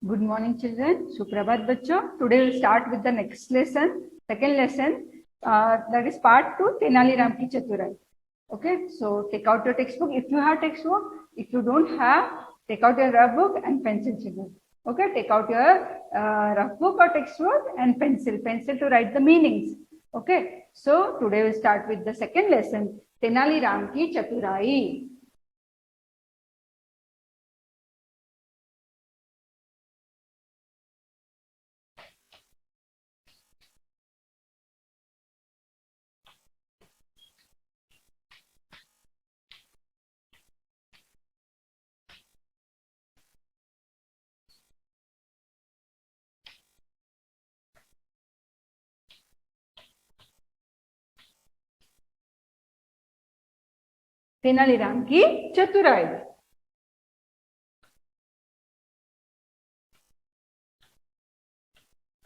Good morning, children. Suprabhat bachcho. Today we'll start with the next lesson, second lesson. That is part 2, Tenali Ram Ki Chaturai. Okay, so take out your textbook if you have textbook. If you don't have, take out your rough book and pencil, children. Okay, take out your rough book or textbook and pencil to write the meanings. Okay, so today we'll start with the second lesson, Tenali Ram Ki Chaturai. Tenali Ram की चतुराई.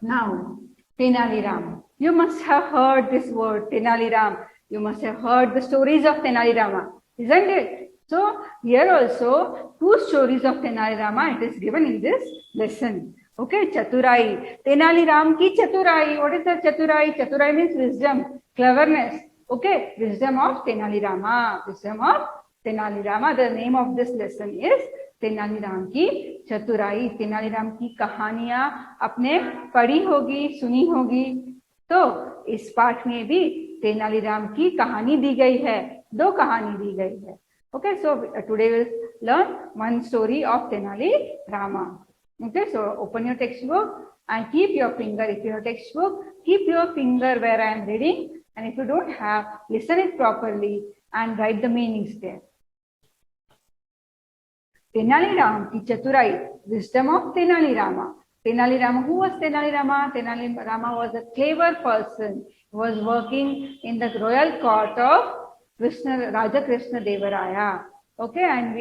Now, Tenali Ram. You must have heard this word, Tenali Ram. You must have heard the stories of Tenali Rama, isn't it? So, here also, 2 stories of Tenali Rama, it is given in this lesson. Okay, Chaturai. Tenali Ram ki Chaturai. What is the Chaturai? Chaturai means wisdom, cleverness. Okay, wisdom of Tenali Rama. Wisdom of Tenali Rama. The name of this lesson is Tenali Ram की चतुराई. तेनाली राम की कहानियां आपने पढ़ी होगी, सुनी होगी. तो इस पाठ में भी तेनाली राम की कहानी दी गई है, 2 कहानी दी गई है. Okay, so today will learn one story of Tenali Rama. Okay, so open your textbook and keep your finger, if you have textbook, keep your finger where I am reading, and if you don't have, listen it properly and write the meanings there. Tenali Ram ki Chaturai, wisdom of Tenali Rama. Tenali Rama, who was Tenali Rama? Tenali Rama was a clever person. He was working in the royal court of Raja Krishna Devaraya. Okay, and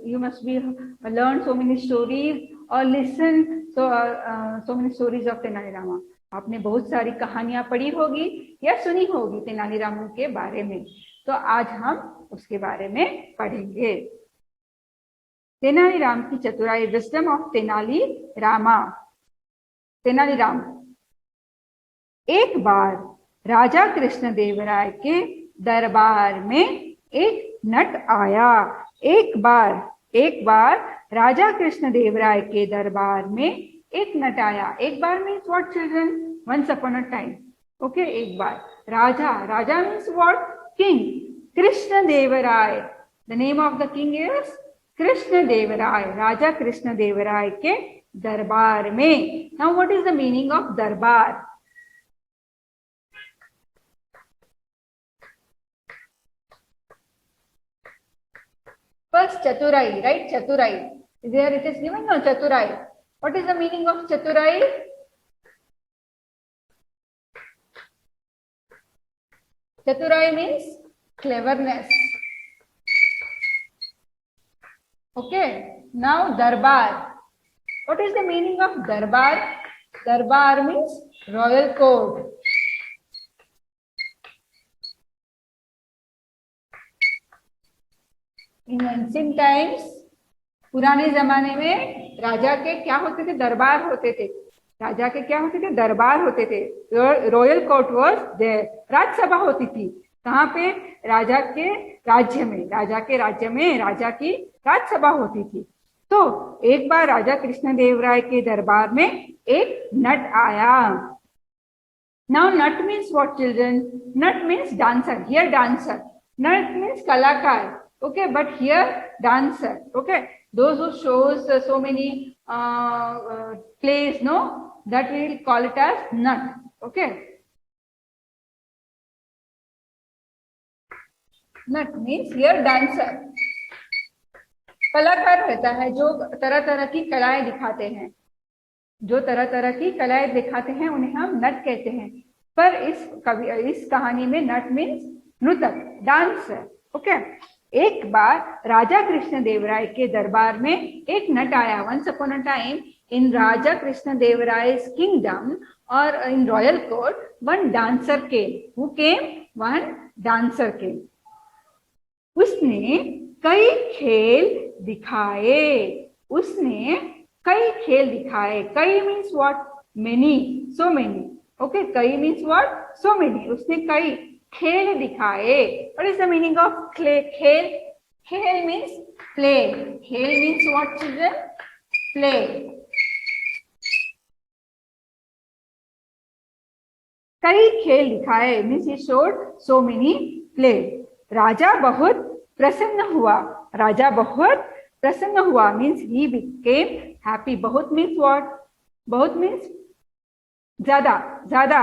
you must be learn so many stories or listen so many stories of Tenali Rama. आपने बहुत सारी कहानियां पढ़ी होगी या सुनी होगी तेनाली राम के बारे में. तो आज हम उसके बारे में पढ़ेंगे. तेनाली राम की चतुराई, विजडम ऑफ तेनाली रामा. तेनाली राम. एक बार राजा कृष्ण देवराय के दरबार में एक नट आया. एक बार राजा कृष्ण देवराय के दरबार में एक नट आया. एक बार means what children? Once upon a time. Okay, एक बार. राजा means what? King. Krishna Devaraya, the name of the king is Krishna Devaraya. राजा कृष्ण देवराय के दरबार में. Now what is the meaning of darbar? First चतुराई, राइट? चतुराई. There it is given, no? Chaturai. What is the meaning of Chaturai? Chaturai means cleverness. Okay, now Darbar. What is the meaning of Darbar? Darbar means royal court. In ancient times, पुराने जमाने में राजा के क्या होते थे? दरबार होते थे. राजा के क्या होते थे? दरबार होते थे. Royal court was there. राजसभा होती थी. कहाँ पे? राजा के राज्य में. राजा के राज्य में राजा की राजसभा होती थी. तो एक बार राजा कृष्णदेवराय के दरबार में एक नट आया. नाउ नट मीन्स व्हाट चिल्ड्रन? नट मीन्स डांसर. Here dancer. नट मीन्स कलाकार. Okay, but here dancer. Okay, those who shows so many plays, no, that we will call it as nut. Okay, nut means here dancer. कलाकार रहता है जो तरह तरह की कलाएं दिखाते हैं. जो तरह तरह की कलाएं दिखाते हैं उन्हें हम नट कहते हैं. पर इस कहानी में नट मीन्स नृतक, डांसर. ओके, एक बार राजा कृष्ण देवराय के दरबार में एक नट आया. Once upon a time in Raja Krishna Devaraya's kingdom or in royal court, one dancer came. Who came? One dancer came. उसने कई खेल दिखाए. उसने कई खेल दिखाए. कई means what? Many, so many. Okay, कई means what? So many. उसने कई खेल दिखाए. What is the meaning of खेल? खेल means play. खेल means what, children? Play. कई खेल दिखाए means he showed so many play. राजा बहुत प्रसन्न हुआ. राजा बहुत प्रसन्न हुआ means he became happy. बहुत means what? बहुत means ज्यादा. ज्यादा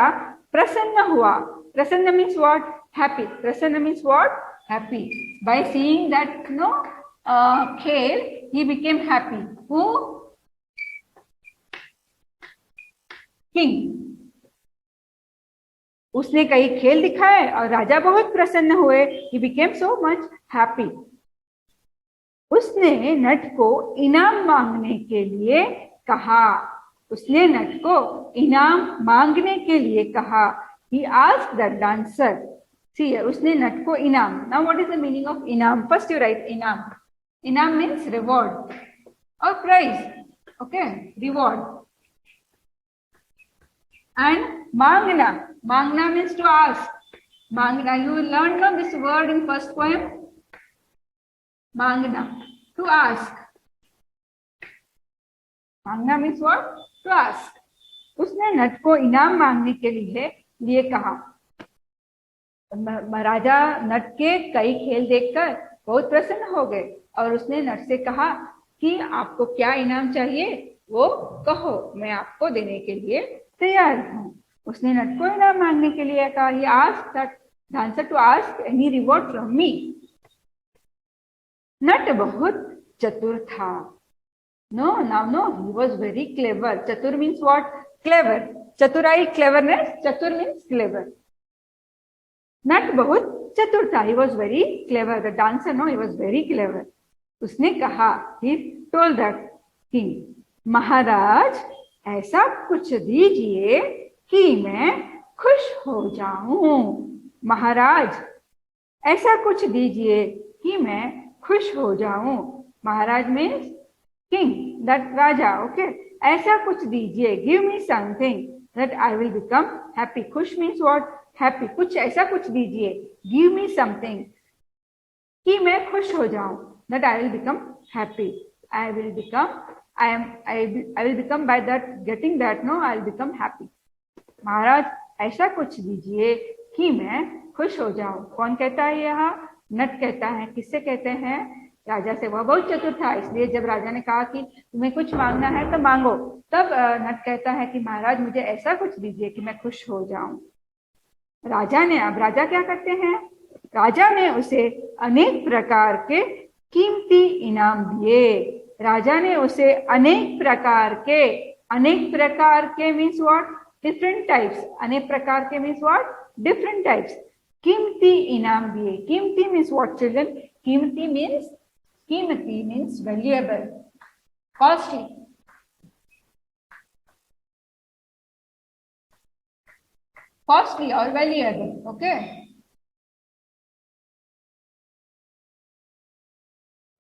प्रसन्न हुआ. प्रसन्न means what? Happy. प्रसन्न means what? Happy. By seeing that खेल he became happy. Who? King. उसने कई खेल दिखाए और राजा बहुत प्रसन्न हुए. He became so much happy. उसने नट को इनाम मांगने के लिए कहा. उसने नट को इनाम मांगने के लिए कहा. He asked the dancer. See, उसने नट को इनाम. Now what is the meaning of इनाम? First you write इनाम. इनाम means reward or prize. Okay, reward. And mangna. Mangna means to ask. Mangna, you learned this word in first poem. Mangna, to ask. Mangna means what? To ask. उसने नट को इनाम मांगने के लिए कहा. राजा नट के कई खेल देखकर बहुत प्रसन्न हो गए और उसने नट से कहा कि आपको क्या इनाम चाहिए वो कहो, मैं आपको देने के लिए तैयार हूं. उसने नट को इनाम मांगने के लिए कहा. He asked that dancer to ask any reward from me. नट बहुत चतुर था. No, he was very clever. Chatur means what? Clever. Chaturai, cleverness. Chatur means clever. नट बहुत चतुर था. He was very clever. The dancer, he was very clever. उसने कहा, he told the king, महाराज ऐसा कुछ दीजिए कि मैं खुश हो जाऊं. महाराज ऐसा कुछ दीजिए कि मैं खुश हो जाऊं. महाराज means king, that raja. Okay, ऐसा कुछ दीजिए. Give me something that I will become happy. खुश means what? Happy. कुछ ऐसा कुछ दीजिए. Give me something कि मैं खुश हो जाऊं. That I will become happy. I will become by that, getting that, I will become happy. महाराज ऐसा कुछ दीजिए कि मैं खुश हो जाऊं. कौन कहता है यह? नट कहता है. किससे कहते हैं? राजा से. वह बहुत चतुर था, इसलिए जब राजा ने कहा कि तुम्हें कुछ मांगना है तो मांगो, तब नट कहता है कि महाराज मुझे ऐसा कुछ दीजिए कि मैं खुश हो जाऊं. अब राजा क्या करते हैं? राजा ने उसे अनेक प्रकार के कीमती इनाम दिए. राजा ने उसे अनेक प्रकार के मीन्स व्हाट? Different types. अनेक प्रकार के मीन्स व्हाट? Different types. कीमती इनाम दिए. कीमती मीन्स व्हाट चिल्ड्रन? कीमती means valuable, costly. Costly or valuable. Okay.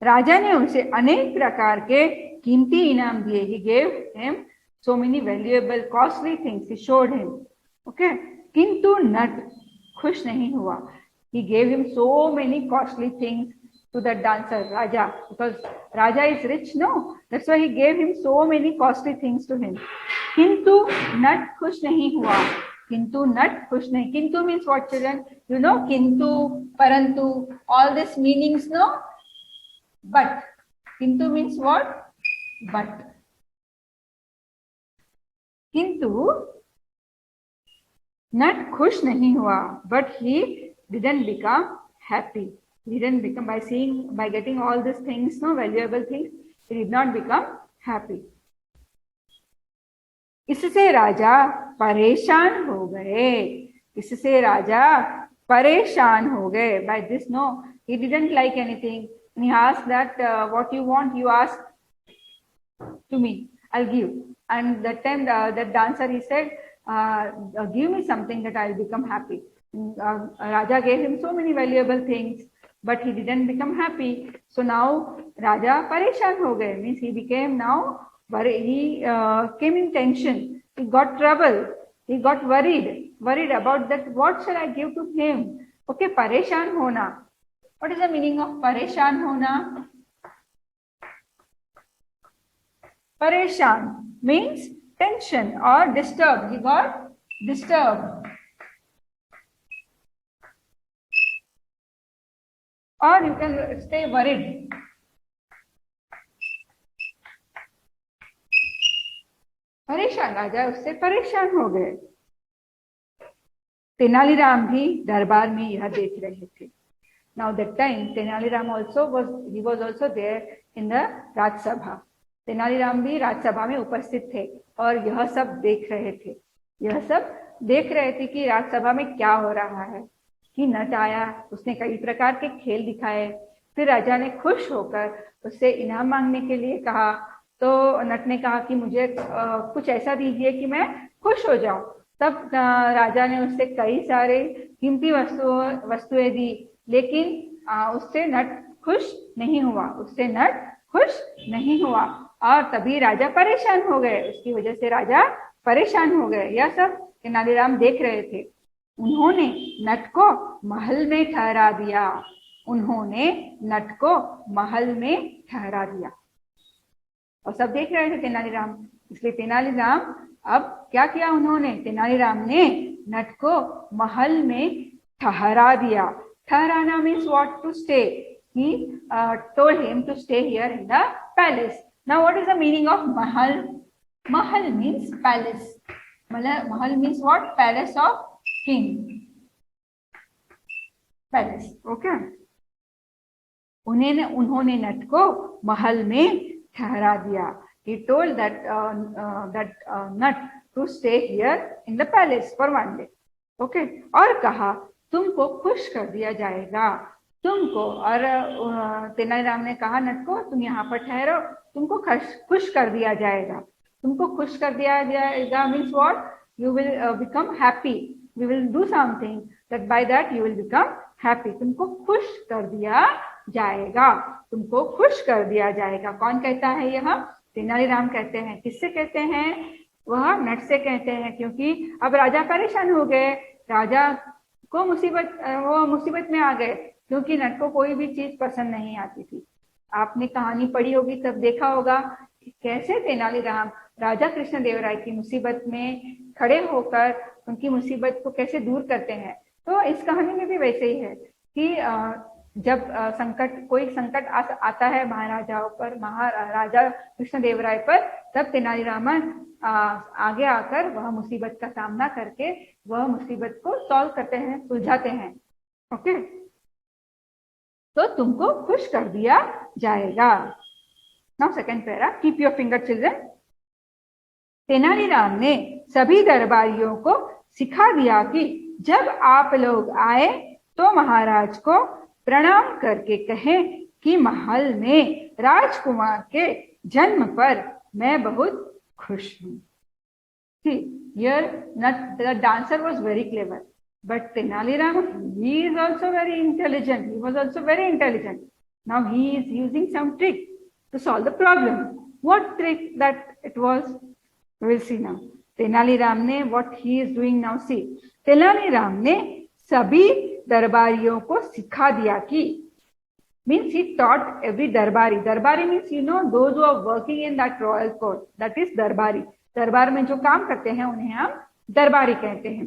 राजा ने उसे अनेक प्रकार के कीमती इनाम दिए. He gave him so many valuable, costly things. He showed him. Okay. किंतु नट खुश नहीं हुआ. He gave him so many costly things to that dancer, Raja, because Raja is rich, no? That's why he gave him so many costly things to him. किंतु नट खुश नहीं हुआ. किंतु नट खुश नहीं. किंतु means what, children? You know, किंतु, परंतु, all these meanings, no? But. किंतु means what? But. किंतु नट खुश नहीं हुआ. But he didn't become happy. He didn't become, by getting all these things, valuable things, he did not become happy. इससे राजा परेशान हो गए. By this, he didn't like anything. And he asked that, what you want, you ask to me, I'll give. And that time, that dancer, he said, give me something that I'll become happy. Raja gave him so many valuable things, but he didn't become happy. So now Raja परेशान हो गए, means he became now He came in tension. He got trouble. He got worried about that. What shall I give to him? Okay, परेशान होना. What is the meaning of परेशान होना? परेशान means tension or disturbed. He got disturbed. Or you can stay worried. परेशान, राजा उससे परेशान हो गए. तेनालीराम भी दरबार में यह देख रहे थे. Now that time Tenali Ram was also there in the राजसभा. तेनालीराम भी राजसभा में उपस्थित थे और यह सब देख रहे थे. यह सब देख रहे थे कि राजसभा में क्या हो रहा है. कि नट आया, उसने कई प्रकार के खेल दिखाए. फिर राजा ने खुश होकर उससे इनाम मांगने के लिए कहा. तो नट ने कहा कि मुझे कुछ ऐसा दीजिए कि मैं खुश हो जाऊं. तब राजा ने उससे कई सारे कीमती वस्तुएं दी. लेकिन उससे नट खुश नहीं हुआ. और तभी राजा परेशान हो गए. उसकी वजह से राजा परेशान हो गए. यह सब तेनालीराम देख रहे थे. उन्होंने नट को महल में ठहरा दिया. और सब देख रहे थे तेनालीराम. इसलिए तेनालीराम अब क्या किया उन्होंने? तेनालीराम ने नट को महल में ठहरा दिया. ठहराना means what? To stay. He told him to stay here in the palace. Now what is the meaning of mahal? Mahal means palace. Mahal means what? Palace of king. Palace. Okay. उन्होंने नट को महल में ठहरा दिया. He told that nut to stay here in the palace for one day. Okay. और कहा तुमको खुश कर दिया जाएगा. और तेनालीराम ने कहा नट को, तुम यहाँ पर ठहरो, तुमको खुश कर दिया जाएगा. Means what? You will become happy. We will do something that by that you will become happy. तुमको खुश कर दिया जाएगा. कौन कहता है यह? तेनालीराम कहते हैं. किससे कहते हैं? वह नट से कहते हैं. क्योंकि अब राजा परेशान हो गए. राजा को मुसीबत में आ गए. क्योंकि नट को कोई भी चीज पसंद नहीं आती थी. आपने कहानी पढ़ी होगी तब देखा होगा कैसे तेनालीराम राजा कृष्णदेवराय की मुसीबत में खड़े होकर उनकी मुसीबत को कैसे दूर करते हैं. तो इस कहानी में भी वैसे ही है कि जब कोई संकट आता है महाराजा कृष्णदेवराय पर, तब तेनालीराम आगे आकर वह मुसीबत का सामना करके वह मुसीबत को सॉल्व करते हैं, सुलझाते हैं. ओके. तो तुमको खुश कर दिया जाएगा. Now second para. Keep your finger children. Tenaliram ने सभी दरबारियों को सिखा दिया कि जब आप लोग आए तो महाराज को प्रणाम करके कहें कि महल में राजकुमार के जन्म पर मैं बहुत खुश हूं. Here the dancer was very clever, but Tenali Rama, he is also very intelligent. He was also very intelligent. Now he is using some trick to solve the problem. What trick that it was? We will see now. Tenali Ram ne what he is doing now. See, Tenali Ram ne सभी दरबारियों को सिखा दिया कि, means he taught every दरबारी. दरबारी means those who are working in that royal court, that is दरबारी. दरबार में जो काम करते हैं उन्हें हम दरबारी कहते हैं.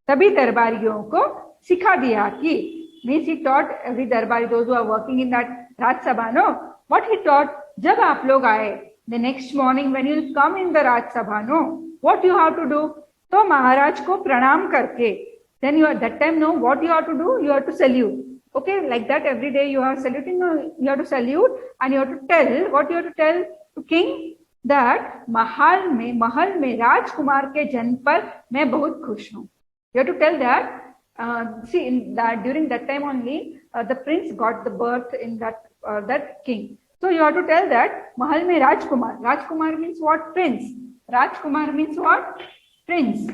सभी दरबारियों को सिखा दिया कि, means he taught every दरबारी, those who are working in that Rajya Sabha. No, what he taught? जब आप लोग आए, the next morning when you come in the Rajya Sabha, no, what you have to do? तो महाराज को प्रणाम करके, then you at that time know what you have to do. You have to salute. Okay, like that every day you are saluting. You have to salute and you have to tell. What you have to tell to king? That महल में राजकुमार के जन्म पर मैं बहुत खुश हूँ. You have to tell that. See, in that during that time only the prince got the birth in that king. So you have to tell that महल में राजकुमार. राजकुमार means what? Prince. Rajkumar means what? Prince.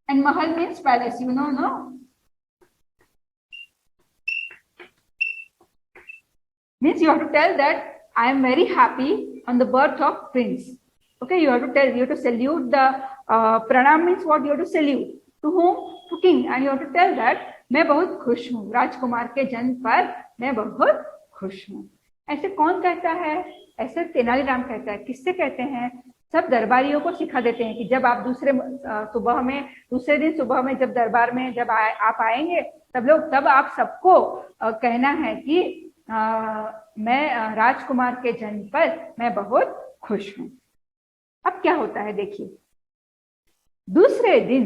And mahal means palace, no? Means you have to tell that I am very happy on the birth of prince. Okay, you have to tell, you have to salute the pranam means what? You have to salute to whom? To king, and you have to tell that मैं बहुत खुश हूँ, राजकुमार के जन्म पर मैं बहुत खुश हूँ. ऐसे कौन कहता है? ऐसे तेनालीराम कहता है. किससे कहते हैं? सब दरबारियों को सिखा देते हैं कि जब आप दूसरे दिन सुबह में जब दरबार में जब आप आएंगे तब आप सबको कहना है कि मैं राजकुमार के जन्म पर मैं बहुत खुश हूं. अब क्या होता है देखिए. दूसरे दिन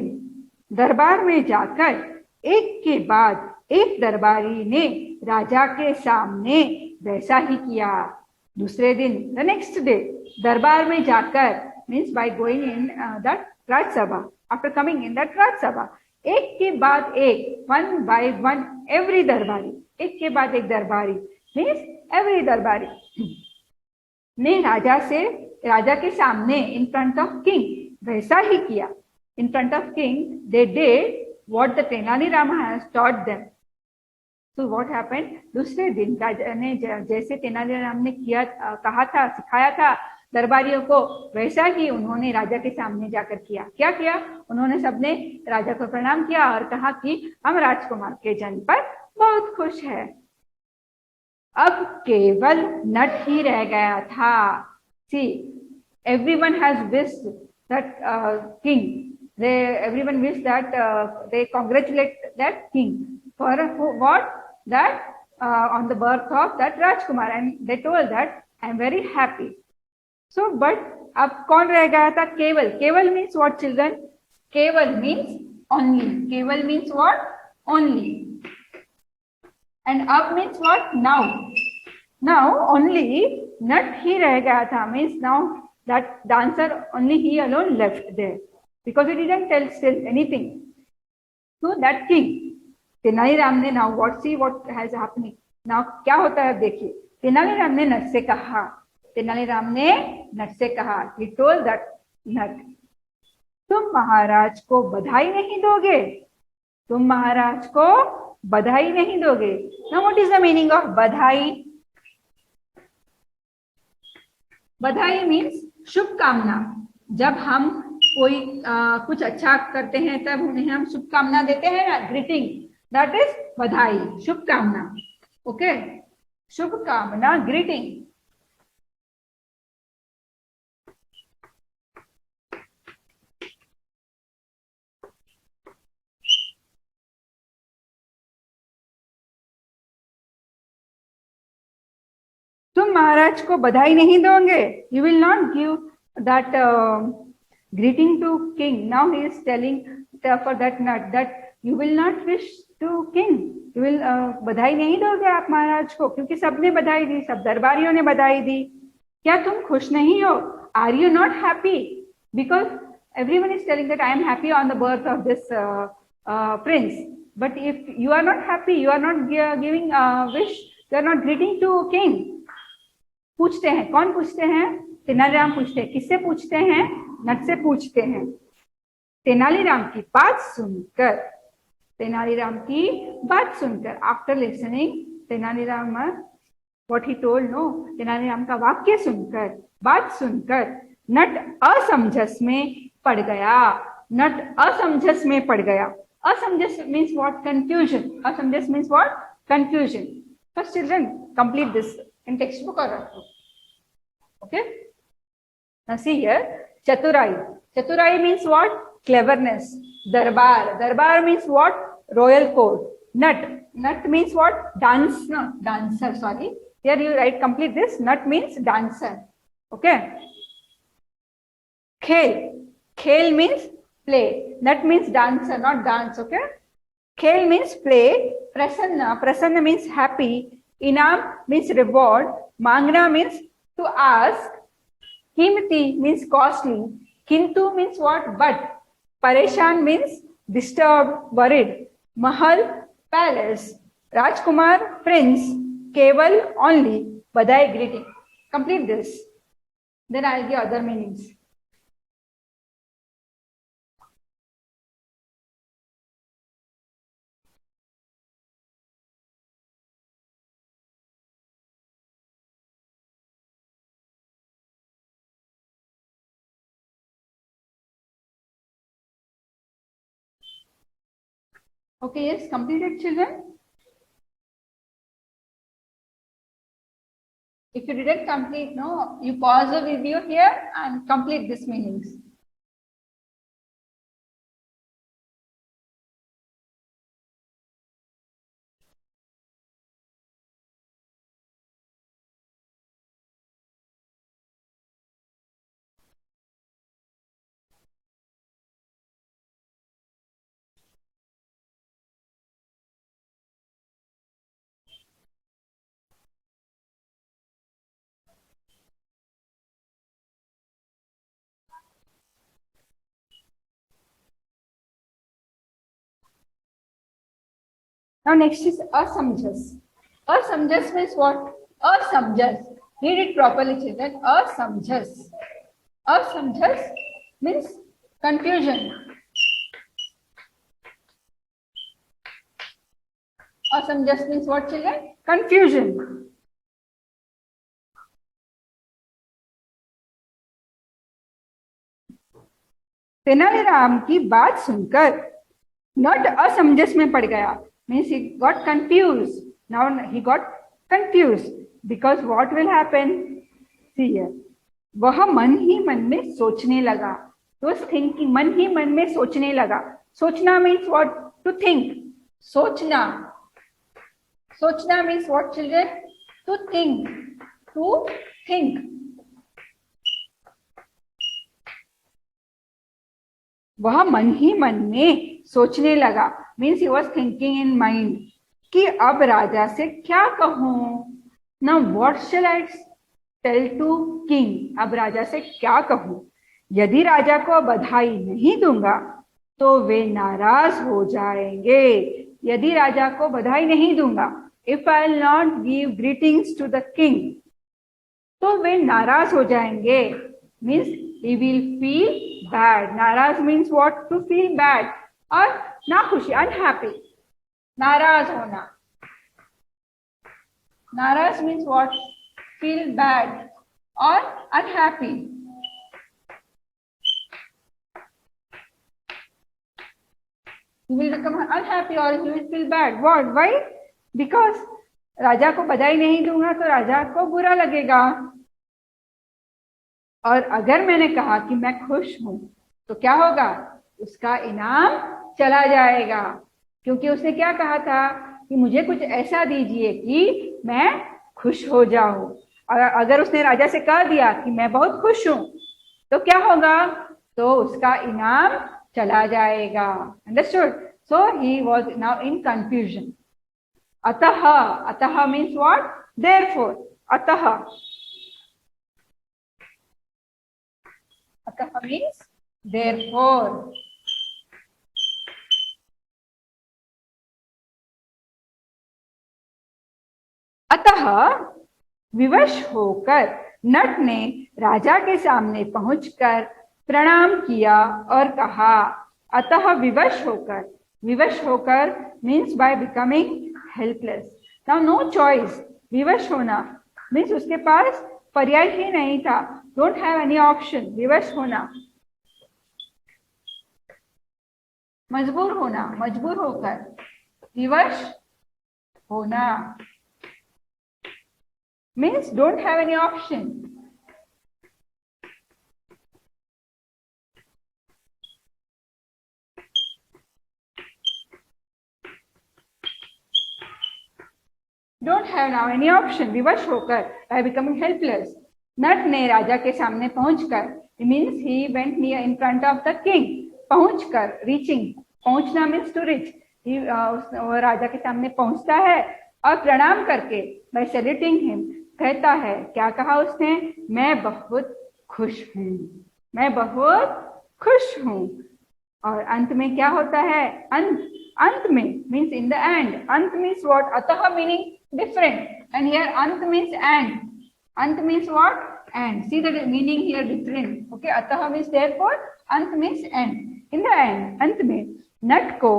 दरबार में जाकर एक के बाद एक दरबारी ने राजा के सामने वैसा ही किया. दूसरे दिन द नेक्स्ट डे दरबार में जाकर means by going in that rajsabha, after coming in that rajsabha, एक के बाद एक, वन बाय वन, एवरी दरबारी, एक के बाद एक दरबारी मीन्स एवरी दरबारी ने राजा के सामने इन फ्रंट ऑफ किंग वैसा ही किया. In front of king they did what the Tenali Rama has taught them. So what happened? दूसरे दिन राजा ने जैसे तेनालीराम ने किया, कहा था, सिखाया था दरबारियों को, वैसा ही उन्होंने राजा के सामने जाकर किया. क्या किया? उन्होंने सबने राजा को प्रणाम किया और कहा कि हम राजकुमार के जन्म पर बहुत खुश है. अब केवल नट ही रह गया था. See, everyone has wished that king. Everyone wished that they congratulate that king for what? That on the birth of that Rajkumar, and they told that I am very happy. So, but अब कौन रह गया था? केवल. केवल means what, children? केवल means only. केवल means what? Only. And अब means what? Now. Now only नट ही रह गया था means now that dancer only he alone left there because he didn't tell still anything. So that king Tenaliram ने now see what has happening. Now क्या होता है देखिए. तेनालीराम ने नट से कहा, तेनालीराम ने नट से कहा, he told that नट, तुम महाराज को बधाई नहीं दोगे, तुम महाराज को बधाई नहीं दोगे. Now what is the meaning of बधाई? बधाई मीन्स शुभकामना. जब हम कोई कुछ अच्छा करते हैं तब उन्हें हम शुभकामना देते हैं ना, ग्रीटिंग, दैट इज बधाई, शुभकामना. ओके, शुभकामना, ग्रीटिंग. तुम महाराज को बधाई नहीं दोगे, you will not give that greeting to king. Now he is telling for that nut that you will not wish to king. You will बधाई नहीं दोगे आप महाराज को, क्योंकि सबने बधाई दी, सब दरबारियों ने बधाई दी. क्या तुम खुश नहीं हो? Are you not happy? Because everyone is telling that I am happy on the birth of this prince. But if you are not happy, you are not giving wish, you are not greeting to king. पूछते हैं. कौन पूछते हैं? तेनालीराम पूछते हैं. किससे पूछते हैं? नट से पूछते हैं. तेनालीराम की बात सुनकर, तेनालीराम की बात सुनकर, after listening Tenaliram what he told, no, Tenaliram का वाक्य सुनकर, बात सुनकर नट असमंजस में पड़ गया. नट असमंजस में पड़ गया. असमंजस मीन्स व्हाट? कंफ्यूजन. असमंजस means what? Confusion. First children complete this in textbook or notebook. Okay, now see here, chaturai. Chaturai means what? Cleverness. Darbar means what? Royal court. Nut means what? Dancer, sorry, here you write complete this. Nut means dancer. Okay. Khel means play. Nut means dancer, not dance. Okay. Khel means play. Prasanna means happy. Inam means reward. Mangna means to ask. Kimti means costly. Kintu means what? But. Pareshan means disturbed, worried. Mahal, palace. Rajkumar, prince. Keval, only. Badai, greeting. Complete this. Then I'll give other meanings. Okay, yes, completed, children. If you didn't complete, no, you pause the video here and complete these meanings. Now next is asamjas. Asamjas means what? Asamjas. Read it properly, children. Asamjas. Asamjas means confusion. Asamjas means what, children? Confusion. Tenaliram की बात सुनकर not असमंजस में पड़ गया, means he got confuse. Now he got confuse because what will happen, see here, वह मन ही मन में सोचने लगा. तो थिंकिंग, मन ही मन में सोचने लगा. सोचना मीन्स व्हाट? To think. सोचना, सोचना means what children? To think. To think. वह मन ही मन में सोचने लगा, means he was thinking in mind कि अब राजा से क्या कहूं. Now what shall I tell to king. अब राजा से क्या कहूं? यदि राजा को बधाई नहीं दूंगा तो वे नाराज हो जाएंगे. यदि राजा को बधाई नहीं दूंगा, if I will not give greetings to the king, तो वे नाराज हो जाएंगे. Means he will feel bad. Naraz means what? To feel bad or nakhushi, unhappy. Naraz hona. Naraz means what? Feel bad or unhappy. He will become unhappy or he will feel bad. What? Why? Because राजा को बधाई नहीं दूंगा तो राजा को बुरा लगेगा. और अगर मैंने कहा कि मैं खुश हूं तो क्या होगा? उसका इनाम चला जाएगा. क्योंकि उसने क्या कहा था कि मुझे कुछ ऐसा दीजिए कि मैं खुश हो जाऊं. और अगर उसने राजा से कह दिया कि मैं बहुत खुश हूं तो क्या होगा? तो उसका इनाम चला जाएगा. Understood? So he was now in confusion. अतः, अतः मीन्स व्हाट? देयरफॉर. अतः, अतः means therefore. अतः विवश होकर नट ने राजा के सामने पहुंचकर प्रणाम किया और कहा. अतः विवश होकर. विवश होकर means by becoming helpless. Now no choice. विवश होना मीन्स उसके पास पर्याय ही नहीं था. Don't have any option. विवश होना, मजबूर होना, मजबूर होकर. विवश होना means don't have any option. Don't have now any option. विवश होकर बाय बिकमिंग हेल्पलेस. नट ने राजा के सामने पहुंचकर, means he went near in front of the king. पहुंचकर, रीचिंग. पहुंचना मीन्स टू रीच. वो राजा के सामने पहुंचता है और प्रणाम करके, बाय सैल्यूटिंग हिम, कहता है. क्या कहा उसने? मैं बहुत खुश हूं. मैं बहुत खुश हूं. और अंत में क्या होता है? अंत. अंत में मीन्स इन द एंड. अंत मीन्स व्हाट? अतः meaning different, and here ant means end. Ant means what? End. See the meaning here different. Okay, atah means therefore, ant means end. In the end, अंत में नट को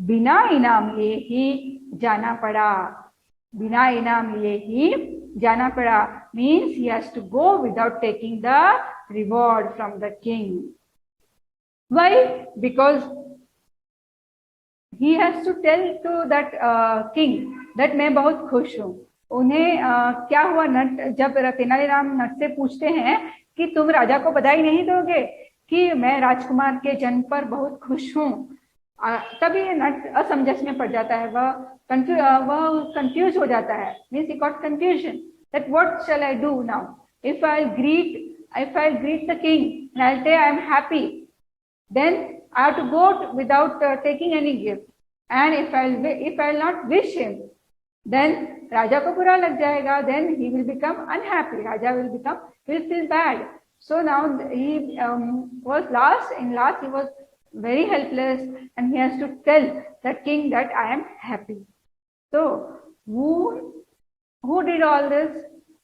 बिना इनाम लिए ही जाना पड़ा. बिना इनाम लिए ही जाना पड़ा means he has to go without taking the reward from the king. Why? Because he has to tell to that king that मैं बहुत खुश हूँ. उन्हें क्या हुआ, नट जब तेनालीराम नट से पूछते हैं कि तुम राजा को बधाई नहीं दोगे कि मैं राजकुमार के जन्म पर बहुत खुश हूँ, तभी नट असमंजस में पड़ जाता है, वह कंफ्यूज हो जाता है. Means he got confusion that what shall I do now? If I'll greet the king and I'll say I am happy, then I have to go without taking any gift. And if I'll not wish him, then राजा को बुरा लग जाएगा. Then he will become unhappy. Raja will feel bad. So now he was last he was very helpless, and he has to tell that king that I am happy. So who did all this?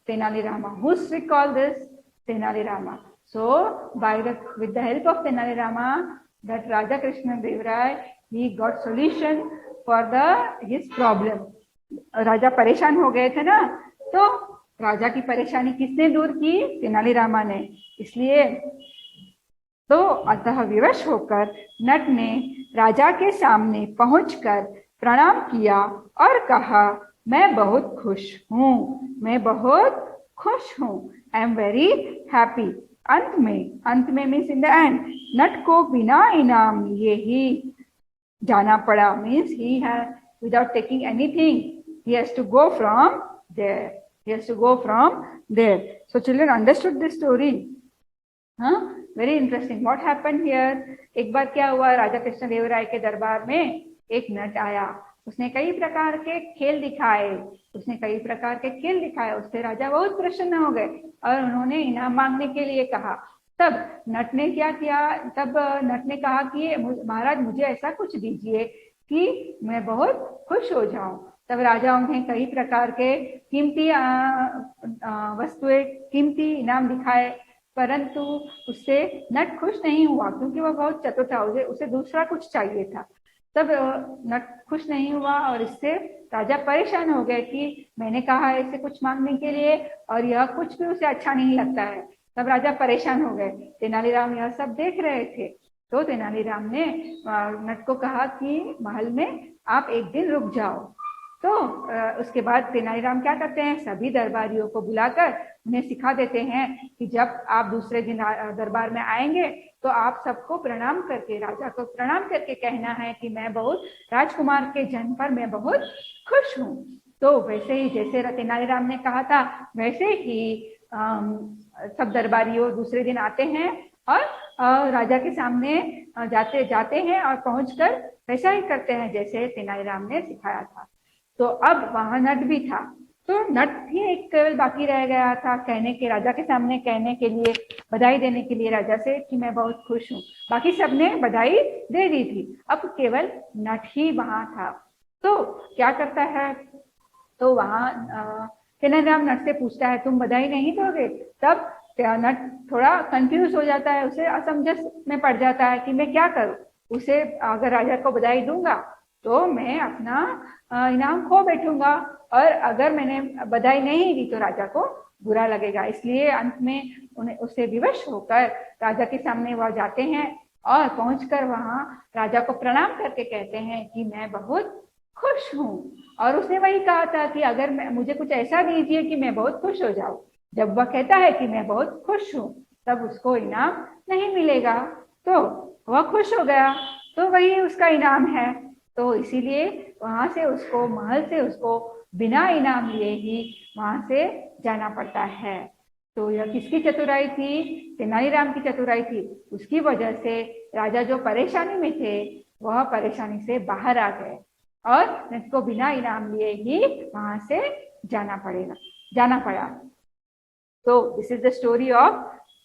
Tenali Rama. Who trick all this? Tenali Rama. So with the help of Tenali Rama, that Raja Krishna Dev Rai, he got solution for his problem. राजा परेशान हो गए थे ना, तो राजा की परेशानी किसने दूर की? तेनाली रामा ने. इसलिए तो अतः विवश होकर नट ने राजा के सामने पहुंचकर प्रणाम किया और कहा, मैं बहुत खुश हूँ, मैं बहुत खुश हूँ. I am very happy. अंत में मीन्स इन द एंड, नट को बिना इनाम लिए ही जाना पड़ा. Means he has without taking anything, he has to go from there. So children understood this story. Very interesting. What happened here? एक बार क्या हुआ, राजा कृष्ण देव राय के दरबार में एक नट आया. उसने कई प्रकार के खेल दिखाए. उससे राजा बहुत प्रसन्न हो गए और उन्होंने इनाम मांगने के लिए कहा. तब नट ने क्या किया? नट ने कहा कि महाराज मुझे ऐसा कुछ दीजिए कि मैं बहुत खुश हो जाऊं. तब राजा उन्हें कई प्रकार के कीमती वस्तुएं, कीमती इनाम दिखाए, परंतु उससे नट खुश नहीं हुआ क्योंकि वह बहुत चतुर था. उसे दूसरा कुछ चाहिए था. तब नट खुश नहीं हुआ और इससे राजा परेशान हो गए कि मैंने कहा ऐसे कुछ मांगने के लिए और यह कुछ भी उसे अच्छा नहीं लगता है. तब राजा परेशान हो गए. तेनालीराम यह सब देख रहे थे. तो तेनालीराम ने नट को कहा कि महल में आप एक दिन रुक जाओ. तो उसके बाद तेनालीराम क्या करते हैं, सभी दरबारियों को बुलाकर उन्हें सिखा देते हैं कि जब आप दूसरे दिन दरबार में आएंगे तो आप सबको प्रणाम करके, राजा को प्रणाम करके कहना है कि मैं बहुत, राजकुमार के जन्म पर मैं बहुत खुश हूँ. तो वैसे ही जैसे तेनालीराम ने कहा था वैसे ही सब दरबारियों दूसरे दिन आते हैं और राजा के सामने जाते हैं और पहुंचकर वैसा ही करते हैं जैसे तेनालीराम ने सिखाया था. तो अब वहां नट भी था. तो नट ही एक केवल बाकी रह गया था कहने के, राजा के सामने कहने के लिए, बधाई देने के लिए राजा से कि मैं बहुत खुश हूँ. बाकी सबने बधाई दे दी थी, अब केवल नट ही वहां था. तो क्या करता है, तो वहां तेनालीराम नट से पूछता है तुम बधाई नहीं दोगे. तब नट थोड़ा कंफ्यूज हो जाता है, उसे असमंजस में पड़ जाता है कि मैं क्या करूं. उसे अगर राजा को बधाई दूंगा तो मैं अपना इनाम खो बैठूंगा और अगर मैंने बधाई नहीं दी तो राजा को बुरा लगेगा. इसलिए अंत में उससे विवश होकर राजा के सामने वह जाते हैं और पहुंचकर वहां राजा को प्रणाम करके कहते हैं कि मैं बहुत खुश हूँ. और उसने वही कहा था कि अगर मुझे कुछ ऐसा दीजिए कि मैं बहुत खुश हो जाऊं. जब वह कहता है कि मैं बहुत खुश हूँ तब उसको इनाम नहीं मिलेगा, तो वह खुश हो गया, तो वही उसका इनाम है. तो इसीलिए वहां से उसको, महल से उसको बिना इनाम लिए ही वहां से जाना पड़ता है. तो यह किसकी चतुराई थी? तेनालीराम की चतुराई थी. उसकी वजह से राजा जो परेशानी में थे वह परेशानी से बाहर आ गए और इसको बिना इनाम लिए ही वहां से जाना पड़ा. So this is the story of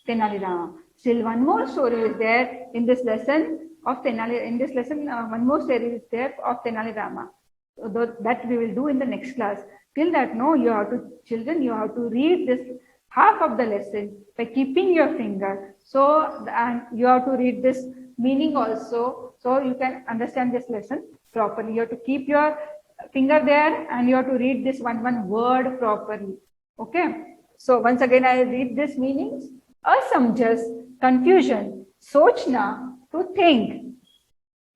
Tenali Rama. Still one more story is there in this lesson of one more story is there of Tenali Rama. So that we will do in the next class. Till that, no, you have to read this half of the lesson by keeping your finger. So, and you have to read this meaning also, so you can understand this lesson properly. You have to keep your finger there and you have to read this one word properly. Okay. So once again, I read this meanings. असमंजस, confusion, सोचना, to think.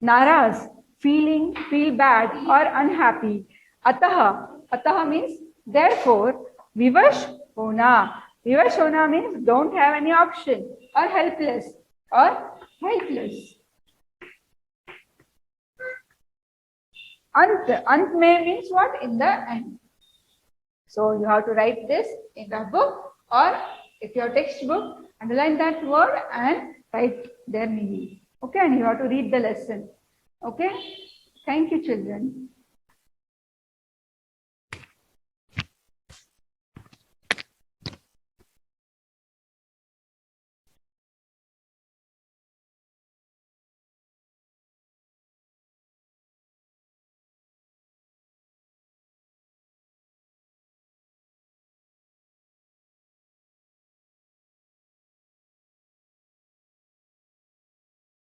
नाराज, feel bad or unhappy. Ataha means therefore. Vivash hona. Vivash hona means don't have any option, or helpless or helpless. Ant mein means what? In the end. So you have to write this in the book, or if your textbook, underline that word and write their meaning. Okay, and you have to read the lesson. Okay, thank you, children.